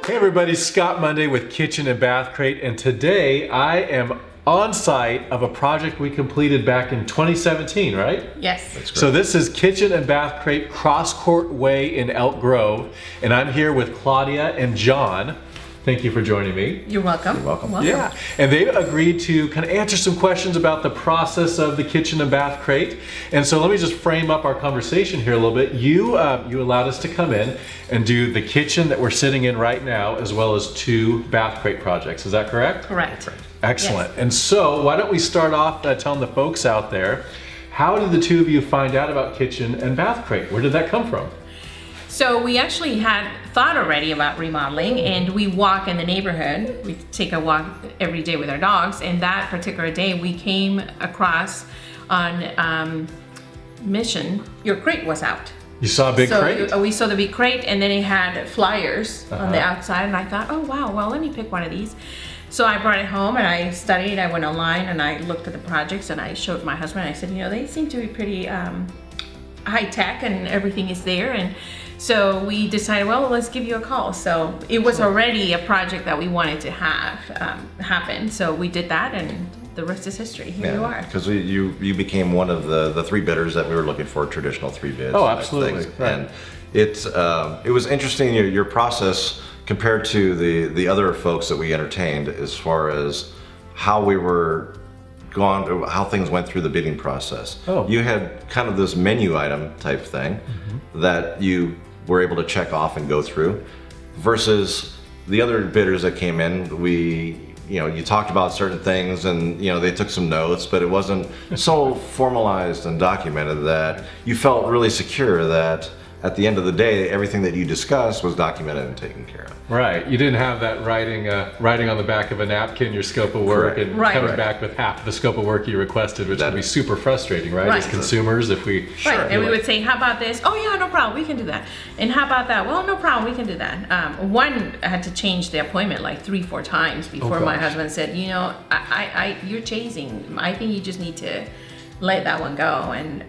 Hey everybody, Scott Monday with Kitchen and Bath Crate, and today I am on site of a project we completed back in 2017, right? Yes. So this is Kitchen and Bath Crate Crosscourt Way in Elk Grove, and I'm here with Claudia and John. Thank you for joining me. You're welcome. You're welcome. Yeah, and they agreed to kind of answer some questions about the process of the Kitchen and Bath Crate. And so let me just frame up our conversation here a little bit. You allowed us to come in and do the kitchen that we're sitting in right now, as well as 2 bath crate projects. Is that correct? Correct. Excellent. Yes. And so why don't we start off telling the folks out there, how did the 2 of you find out about Kitchen and Bath Crate? Where did that come from? So we actually had thought already about remodeling, and we walk in the neighborhood. We take a walk every day with our dogs, and that particular day we came across on Mission, your crate was out. You saw a big crate? We saw the big crate, and then it had flyers on the outside, and I thought, oh wow, well let me pick one of these. So I brought it home and I studied. I went online and I looked at the projects, and I showed my husband. I said, you know, they seem to be pretty high tech, and everything is there. And so we decided, well, let's give you a call. So it was already a project that we wanted to have happen. So we did that, and the rest is history. Here you are. Because you became one of the 3 bidders that we were looking for, traditional 3 bids. Oh, absolutely. Right. And it was interesting, your process compared to the other folks that we entertained, as far as how we were how things went through the bidding process. Oh. You had kind of this menu item type thing that you were able to check off and go through, versus the other bidders that came in. You talked about certain things, and they took some notes, but it wasn't so formalized and documented that you felt really secure that at the end of the day, everything that you discussed was documented and taken care of. Right. You didn't have that writing on the back of a napkin your scope of work. Correct. And Right. coming back with half the scope of work you requested, which would be super frustrating, right? Right. As consumers, if we Right, and we would say, how about this? Oh yeah, no problem, we can do that. And how about that? Well, no problem, we can do that. One had to change the appointment like 3-4 times before my gosh. husband said, you're chasing. I think you just need to let that one go. And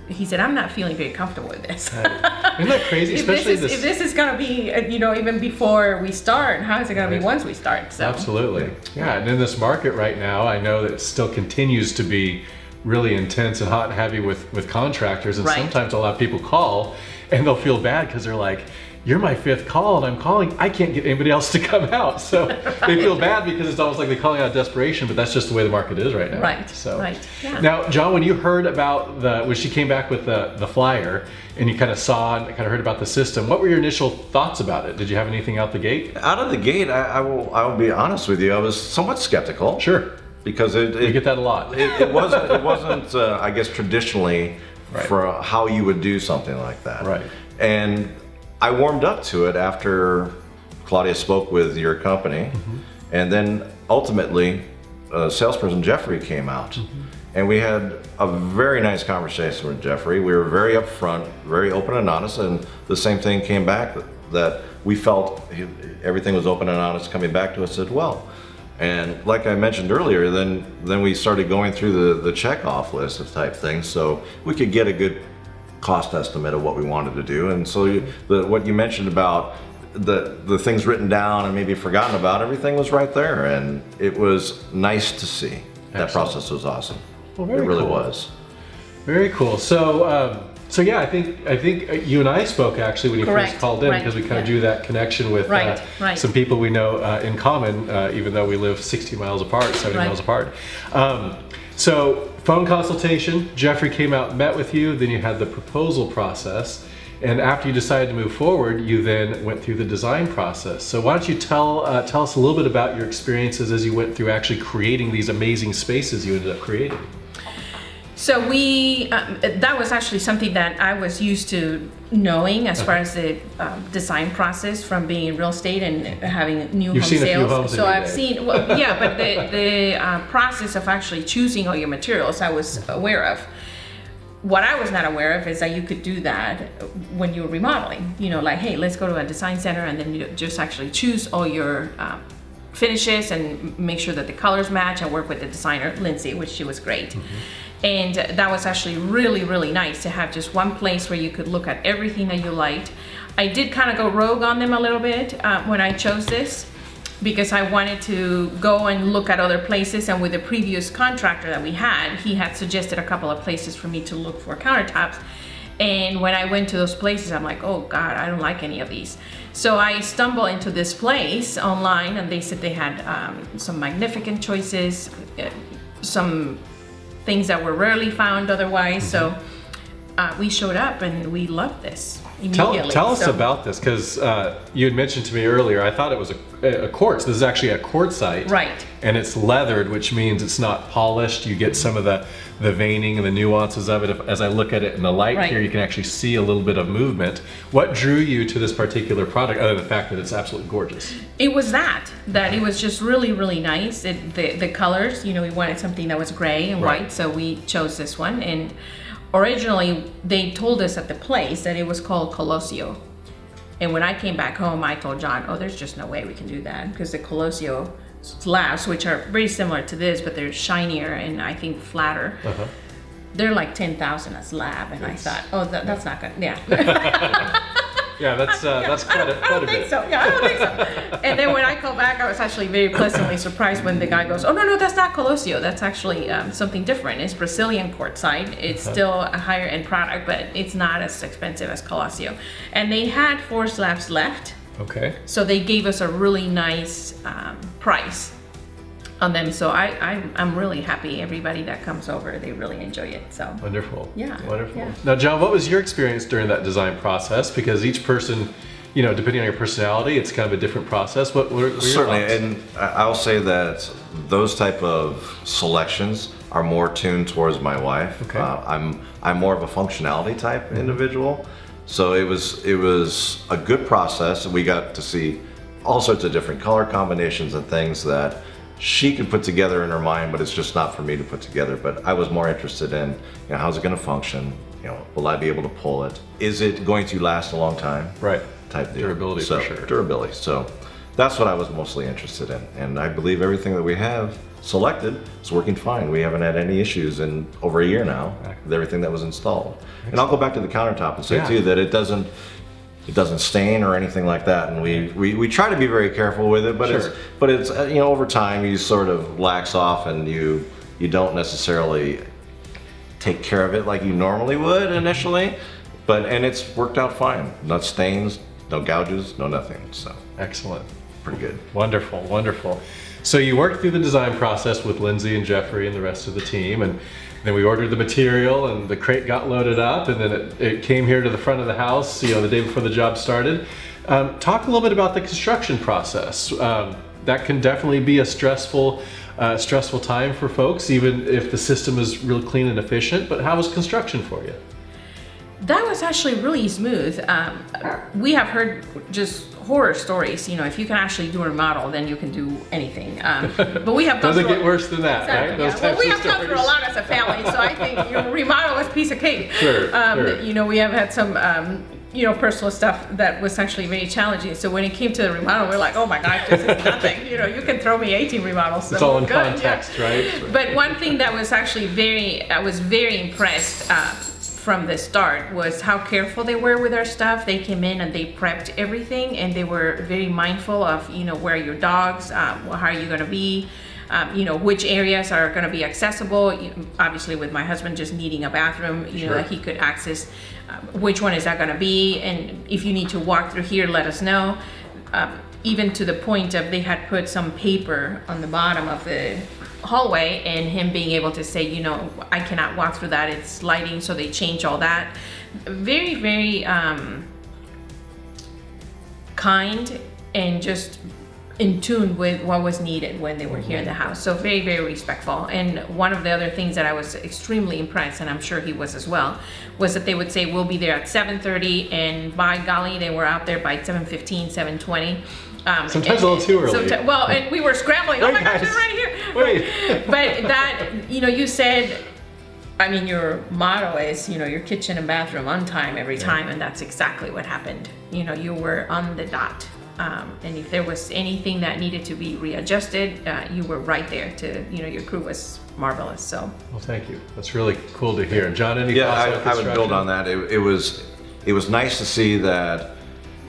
he said, I'm not feeling very comfortable with this. Isn't that crazy? if this is gonna be, even before we start, how is it gonna be once we start? So Absolutely. Yeah, and in this market right now, I know that it still continues to be really intense and hot and heavy with contractors, and Right. sometimes a lot of people call and they'll feel bad because they're like, you're my 5th call and I'm calling, I can't get anybody else to come out. So they feel bad because it's almost like they're calling out of desperation, but that's just the way the market is right now. Right, So right, yeah. Now, John, when you heard about when she came back with the flyer and you kind of saw and kind of heard about the system, what were your initial thoughts about it? Did you have anything out the gate? Out of the gate, I will be honest with you, I was somewhat skeptical. Sure. Because We get that a lot. it wasn't I guess traditionally Right. for how you would do something like that. Right. And I warmed up to it after Claudia spoke with your company, and then ultimately salesperson Jeffrey came out, and we had a very nice conversation with Jeffrey. We were very upfront, very open and honest, and the same thing came back, that we felt everything was open and honest coming back to us as well. And like I mentioned earlier, then we started going through the check-off list of type things, so we could get a good cost estimate of what we wanted to do. And so what you mentioned about the things written down and maybe forgotten about, everything was right there, and it was nice to see. That Excellent. process was awesome. Well, very it really cool. was. Very cool. So yeah, I think you and I spoke actually when you Correct. first called in, Right. because we kind of Yeah. drew that connection with Right. some people we know in common, even though we live 60 miles apart, 70 Right. miles apart. So phone consultation, Jeffrey came out, met with you, then you had the proposal process, and after you decided to move forward, you then went through the design process. So why don't you tell us a little bit about your experiences as you went through actually creating these amazing spaces you ended up creating? So that was actually something that I was used to knowing as far as the design process from being in real estate and having new You've home seen a few sales. homes in So your I've day. seen, well, yeah, but the process of actually choosing all your materials, I was aware of. What I was not aware of is that you could do that when you're remodeling. Like, hey, let's go to a design center, and then you just actually choose all your finishes and make sure that the colors match, and work with the designer, Lindsay, which she was great. And that was actually really, really nice to have just one place where you could look at everything that you liked. I did kind of go rogue on them a little bit when I chose this, because I wanted to go and look at other places, and with the previous contractor that we had, he had suggested a couple of places for me to look for countertops. And when I went to those places, I'm like, oh God, I don't like any of these. So I stumbled into this place online, and they said they had some magnificent choices, some things that were rarely found otherwise. So we showed up and we loved this immediately. Tell us about this, because you had mentioned to me earlier, I thought it was a quartz. This is actually a quartzite. Right. And it's leathered, which means it's not polished. You get some of the veining and the nuances of it. As I look at it in the light Right. here, you can actually see a little bit of movement. What drew you to this particular product, other than the fact that it's absolutely gorgeous? It was that it was just really, really nice. The colors, we wanted something that was gray and Right. white, so we chose this one. And originally, they told us at the place that it was called Colosio. And when I came back home, I told John, oh, there's just no way we can do that, because the Colosio slabs, which are very similar to this, but they're shinier and I think flatter. They're like 10,000 a slab, and I thought, oh, that's not good. Yeah. Yeah, that's quite a I don't bit. think so. Yeah, I don't think so. And then when I called back, I was actually very pleasantly surprised when the guy goes, oh, no, that's not Colosio. That's actually something different. It's Brazilian quartzite. It's still a higher end product, but it's not as expensive as Colosio. And they had 4 slabs left. Okay. So they gave us a really nice price on them. So I'm really happy. Everybody that comes over, they really enjoy it. So Wonderful. Yeah, Wonderful. yeah. Now, John, what was your experience during that design process? Because each person, depending on your personality, it's kind of a different process. What were your Certainly, thoughts? and I'll say that those type of selections are more tuned towards my wife. Okay. I'm more of a functionality type individual, so it was a good process. We got to see all sorts of different color combinations and things that she could put together in her mind, but it's just not for me to put together. But I was more interested in, how's it going to function? Will I be able to pull it? Is it going to last a long time? Right. Type deal. Durability, So, for sure. Durability. So that's what I was mostly interested in. And I believe everything that we have selected is working fine. We haven't had any issues in over a year now with everything that was installed. And I'll go back to the countertop and say Yeah. too that it doesn't stain or anything like that. And we try to be very careful with it, but Sure. it's over time you sort of lax off and you don't necessarily take care of it like you normally would initially. And it's worked out fine. No stains, no gouges, no nothing. So Excellent. pretty good. Wonderful, wonderful. So you worked through the design process with Lindsay and Jeffrey and the rest of the team, and then we ordered the material, and the crate got loaded up, and then it came here to the front of the house, the day before the job started. Talk a little bit about the construction process. That can definitely be a stressful time for folks, even if the system is real clean and efficient. But how was construction for you? That was actually really smooth. We have heard just horror stories. If you can actually do a remodel, then you can do anything. But we have gone Doesn't through get worse than that, Exactly, right? Those yeah. Well, types we of have gone through a stories. lot as a family, so I think your remodel was a piece of cake. Sure, sure. We have had some personal stuff that was actually very challenging. So when it came to the remodel, we're like, oh my gosh, this is nothing. You can throw me 18 remodels. It's so all in we're good, context, yeah. right? But one thing that was actually I was very impressed from the start was how careful they were with our stuff. They came in and they prepped everything, and they were very mindful of, where your dogs, how are you going to be, which areas are going to be accessible. Obviously, with my husband just needing a bathroom, Sure. that he could access, which one is that going to be, and if you need to walk through here, let us know. Even to the point of they had put some paper on the bottom of the hallway, and him being able to say, I cannot walk through that, it's lighting, so they changed all that. Very, very kind and just in tune with what was needed when they were here in the house. So very, very respectful. And one of the other things that I was extremely impressed, and I'm sure he was as well, was that they would say, we'll be there at 7:30, and by golly, they were out there by 7:15, 7:20. Sometimes a little too early. And we were scrambling. Oh my gosh, guys, they're right here. wait. But that, you said, your motto is, your kitchen and bathroom on time every time, and that's exactly what happened. You were on the dot. And if there was anything that needed to be readjusted, you were right there to, your crew was marvelous, so. Well, thank you. That's really cool to hear. John, any Yeah, thoughts on I would build construction? on that. It was nice to see that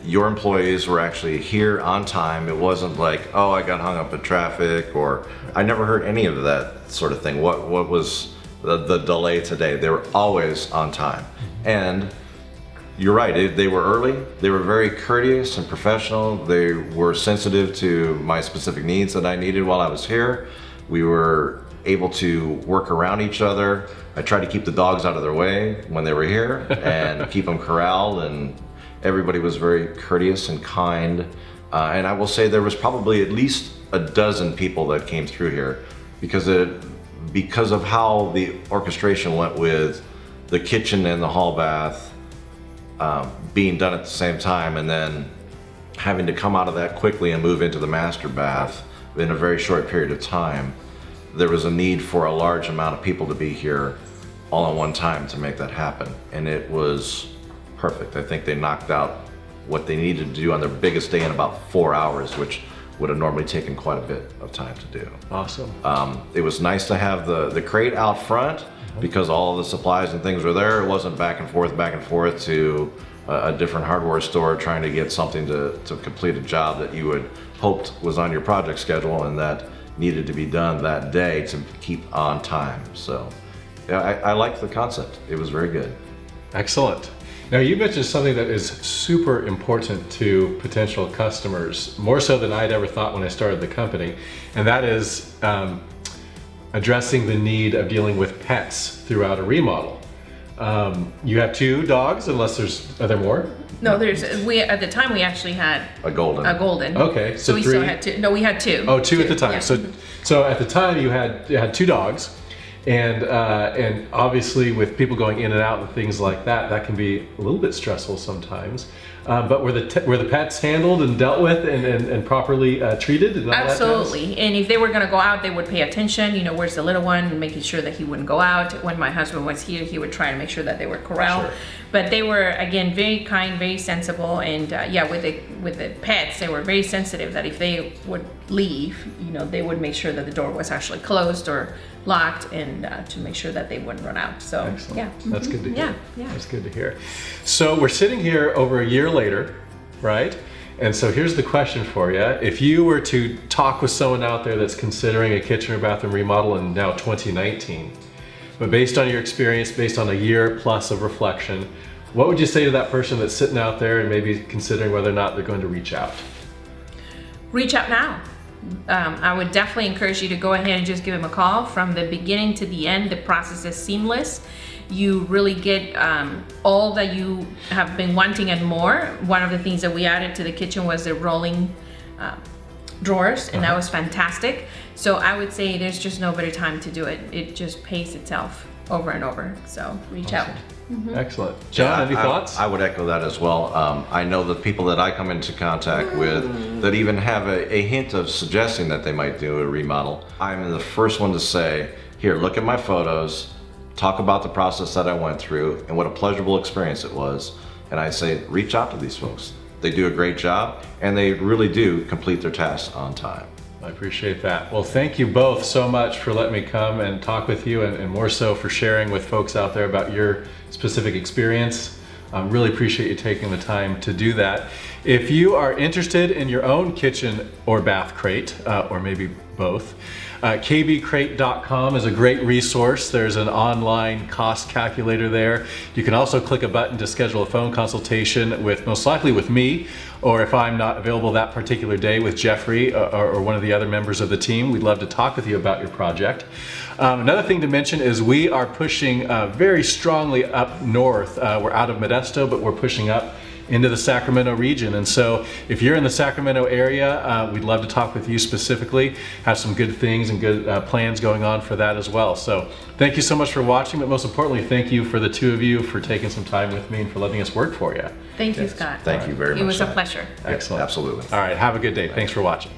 your employees were actually here on time. It wasn't like, oh, I got hung up in traffic, or I never heard any of that sort of thing. What was the delay today? They were always on time. And you're right, they were early. They were very courteous and professional. They were sensitive to my specific needs that I needed while I was here. We were able to work around each other. I tried to keep the dogs out of their way when they were here and keep them corralled, and everybody was very courteous and kind. And I will say there was probably at least a dozen people that came through here because of how the orchestration went with the kitchen and the hall bath being done at the same time, and then having to come out of that quickly and move into the master bath in a very short period of time. There was a need for a large amount of people to be here all at one time to make that happen, and it was perfect. I think they knocked out what they needed to do on their biggest day in about 4 hours, which would have normally taken quite a bit of time to do. Awesome. It was nice to have the crate out front because all of the supplies and things were there. It wasn't back and forth to a different hardware store trying to get something to complete a job that you had hoped was on your project schedule and that needed to be done that day to keep on time. So yeah, I liked the concept. It was very good. Excellent. Now you mentioned something that is super important to potential customers, more so than I'd ever thought when I started the company, and that is addressing the need of dealing with pets throughout a remodel. You have 2 dogs, are there more? No, at the time we actually had A golden. Okay, so we 3. still had 2. No, we had 2. Oh, 2 at the time. Yeah. So at the time you had 2 dogs, and obviously with people going in and out and things like that, that can be a little bit stressful sometimes. But were the pets handled and dealt with and properly treated and all that jazz? Absolutely. And if they were going to go out, they would pay attention. Where's the little one, and making sure that he wouldn't go out. When my husband was here, he would try to make sure that they were corralled. Sure. But they were, again, very kind, very sensible, and with the pets, they were very sensitive that if they would leave, they would make sure that the door was actually closed or locked, and to make sure that they wouldn't run out. So Excellent. yeah, That's good to hear. Yeah. That's good to hear. So we're sitting here over a year later, right? And so here's the question for you. If you were to talk with someone out there that's considering a kitchen or bathroom remodel in now 2019, but based on your experience, based on a year plus of reflection, what would you say to that person that's sitting out there and maybe considering whether or not they're going to reach out? Reach out now. I would definitely encourage you to go ahead and just give him a call. From the beginning to the end, the process is seamless. You really get all that you have been wanting and more. One of the things that we added to the kitchen was the rolling drawers, and that was fantastic. So I would say there's just no better time to do it. It just pays itself over and over. So reach out. Excellent. John, any thoughts? I would echo that as well. I know the people that I come into contact with that even have a hint of suggesting that they might do a remodel. I'm the first one to say, here, look at my photos, talk about the process that I went through and what a pleasurable experience it was. And I say, reach out to these folks. They do a great job, and they really do complete their tasks on time. I appreciate that. Well, thank you both so much for letting me come and talk with you, and more so for sharing with folks out there about your specific experience. Really appreciate you taking the time to do that. If you are interested in your own kitchen or bath crate, or maybe both, kbCRATE.com is a great resource. There's an online cost calculator there. You can also click a button to schedule a phone consultation with, most likely with me, or if I'm not available that particular day, with Jeffrey or one of the other members of the team. We'd love to talk with you about your project. Another thing to mention is we are pushing very strongly up north. We're out of Modesto, but we're pushing up into the Sacramento region. And so if you're in the Sacramento area, we'd love to talk with you specifically, have some good things and good plans going on for that as well. So thank you so much for watching, but most importantly, thank you for the 2 of you for taking some time with me and for letting us work for you. Thank you, Scott. Thank you very much. It was a pleasure. Excellent. Absolutely. All right, have a good day. Thanks for watching.